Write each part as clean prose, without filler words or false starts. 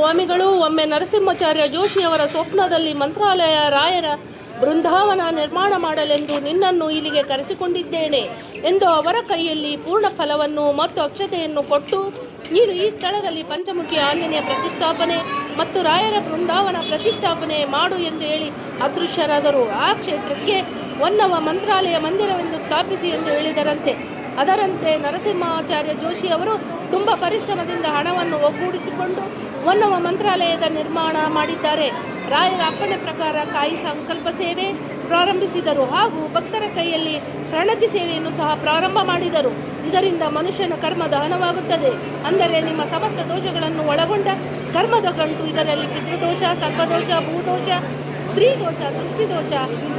ಸ್ವಾಮಿಗಳು ಒಮ್ಮೆ ನರಸಿಂಹಾಚಾರ್ಯ ಜೋಶಿಯವರ ಸ್ವಪ್ನದಲ್ಲಿ ಮಂತ್ರಾಲಯ ರಾಯರ ಬೃಂದಾವನ ನಿರ್ಮಾಣ ಮಾಡಲೆಂದು ನಿನ್ನನ್ನು ಇಲ್ಲಿಗೆ ಕರೆಸಿಕೊಂಡಿದ್ದೇನೆ ಎಂದು ಅವರ ಕೈಯಲ್ಲಿ ಪೂರ್ಣ ಫಲವನ್ನು ಮತ್ತು ಅಕ್ಷತೆಯನ್ನು ಕೊಟ್ಟು ನೀನು ಈ ಸ್ಥಳದಲ್ಲಿ ಪಂಚಮುಖಿ ಆಂಜನೇಯ ಪ್ರತಿಷ್ಠಾಪನೆ ಮತ್ತು ರಾಯರ ಬೃಂದಾವನ ಪ್ರತಿಷ್ಠಾಪನೆ ಮಾಡು ಎಂದು ಹೇಳಿ ಅದೃಶ್ಯರಾದರು. ಆ ಕ್ಷೇತ್ರಕ್ಕೆ ಹೊನ್ನವ ಮಂತ್ರಾಲಯ ಮಂದಿರವೆಂದು ಸ್ಥಾಪಿಸಿ ಎಂದು ಹೇಳಿದರಂತೆ. ಅದರಂತೆ ನರಸಿಂಹಾಚಾರ್ಯ ಜೋಶಿ ಅವರು ತುಂಬ ಪರಿಶ್ರಮದಿಂದ ಹಣವನ್ನು ಒಗ್ಗೂಡಿಸಿಕೊಂಡು ಹೊನ್ನವ ಮಂತ್ರಾಲಯದ ನಿರ್ಮಾಣ ಮಾಡಿದ್ದಾರೆ. ರಾಯರ ಅಪ್ಪಣೆ ಪ್ರಕಾರ ಕಾಯಿ ಸಂಕಲ್ಪ ಸೇವೆ ಪ್ರಾರಂಭಿಸಿದರು ಹಾಗೂ ಭಕ್ತರ ಕೈಯಲ್ಲಿ ಪ್ರಣತಿ ಸೇವೆಯನ್ನು ಸಹ ಪ್ರಾರಂಭ ಮಾಡಿದರು. ಇದರಿಂದ ಮನುಷ್ಯನ ಕರ್ಮ ದಹನವಾಗುತ್ತದೆ. ಅಂದರೆ ನಿಮ್ಮ ಸಮಸ್ತ ದೋಷಗಳನ್ನು ಒಳಗೊಂಡ ಕರ್ಮದ ಗಂಟು, ಇದರಲ್ಲಿ ಪಿತೃದೋಷ, ಸರ್ಪದೋಷ, ಭೂದೋಷ, ಸ್ತ್ರೀ ದೋಷ, ದೃಷ್ಟಿದೋಷ,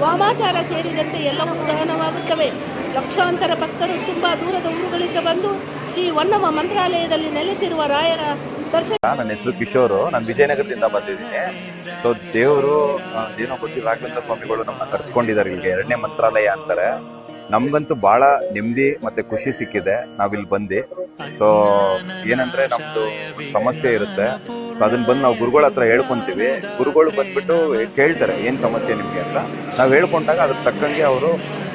ವಾಮಾಚಾರ ಸೇರಿದಂತೆ ಎಲ್ಲವೂ ದಹನವಾಗುತ್ತವೆ. ಲಕ್ಷಾಂತರ ಭಕ್ತರು ತುಂಬ ದೂರದ ಊರುಗಳಿಂದ ಬಂದು ಶ್ರೀ ಹೊನ್ನವ ಮಂತ್ರಾಲಯದಲ್ಲಿ ನೆಲೆಸಿರುವ ರಾಯರ ದರ್ಶನ. ನನ್ನ ಹೆಸರು ಕಿಶೋರು, ನಾನು ವಿಜಯನಗರದಿಂದ ಬಂದಿದ್ದೀನಿ. ಸೊ ದೇವರು ಏನೋ ಗೊತ್ತಿಲ್ಲ, ರಾಘವೇಂದ್ರ ಸ್ವಾಮಿಗಳು ನಮ್ಮನ್ನ ಕರ್ಸ್ಕೊಂಡಿದ್ದಾರೆ ಇಲ್ಲಿಗೆ. 2ನೇ ಮಂತ್ರಾಲಯ ಅಂತಾರೆ. ನಮ್ಗಂತೂ ಬಹಳ ನೆಮ್ಮದಿ ಮತ್ತೆ ಖುಷಿ ಸಿಕ್ಕಿದೆ ನಾವಿಲ್ಲಿ ಬಂದು. ಸೊ ಏನಂದ್ರೆ ನಮ್ದು ಸಮಸ್ಯೆ ಇರುತ್ತೆ, ಸೊ ಅದನ್ನ ಬಂದು ನಾವು ಗುರುಗಳ ಹತ್ರ ಹೇಳ್ಕೊಂತೀವಿ. ಗುರುಗಳು ಬಂದ್ಬಿಟ್ಟು ಕೇಳ್ತಾರೆ ಏನ್ ಸಮಸ್ಯೆ ನಿಮ್ಗೆ ಅಂತ. ನಾವು ಹೇಳ್ಕೊಂಡಾಗ ಅದ್ರ ತಕ್ಕಂಗೆ ಅವರು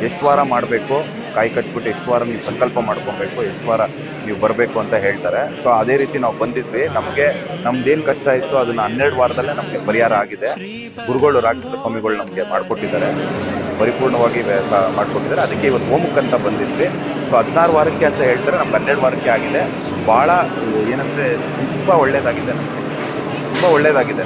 ಎಷ್ಟು ವಾರ ಮಾಡಬೇಕು, ಕಾಯಿ ಕಟ್ಬಿಟ್ಟು ಎಷ್ಟು ವಾರ ನೀವು ಸಂಕಲ್ಪ ಮಾಡ್ಕೊಬೇಕು, ಎಷ್ಟು ವಾರ ನೀವು ಬರಬೇಕು ಅಂತ ಹೇಳ್ತಾರೆ. ಸೊ ಅದೇ ರೀತಿ ನಾವು ಬಂದಿದ್ವಿ. ನಮ್ದೇನು ಕಷ್ಟ ಇತ್ತು ಅದನ್ನ 12 ವಾರದಲ್ಲೇ ನಮಗೆ ಪರಿಹಾರ ಆಗಿದೆ. ಗುರುಗಳು ರಾಘವೇಂದ್ರ ಸ್ವಾಮಿಗಳು ನಮಗೆ ಮಾಡಿಕೊಟ್ಟಿದ್ದಾರೆ, ಪರಿಪೂರ್ಣವಾಗಿ ಮಾಡಿಕೊಟ್ಟಿದ್ದಾರೆ. ಅದಕ್ಕೆ ಇವತ್ತು ಹೋಮಕ್ಕಂತ ಬಂದಿದ್ವಿ. ಸೊ 16 ವಾರಕ್ಕೆ ಅಂತ ಹೇಳ್ತಾರೆ, ನಮ್ಗೆ 12 ವಾರಕ್ಕೆ ಆಗಿದೆ. ಭಾಳ ಏನಂದರೆ ತುಂಬ ಒಳ್ಳೆಯದಾಗಿದೆ, ನಮಗೆ ತುಂಬ ಒಳ್ಳೆಯದಾಗಿದೆ.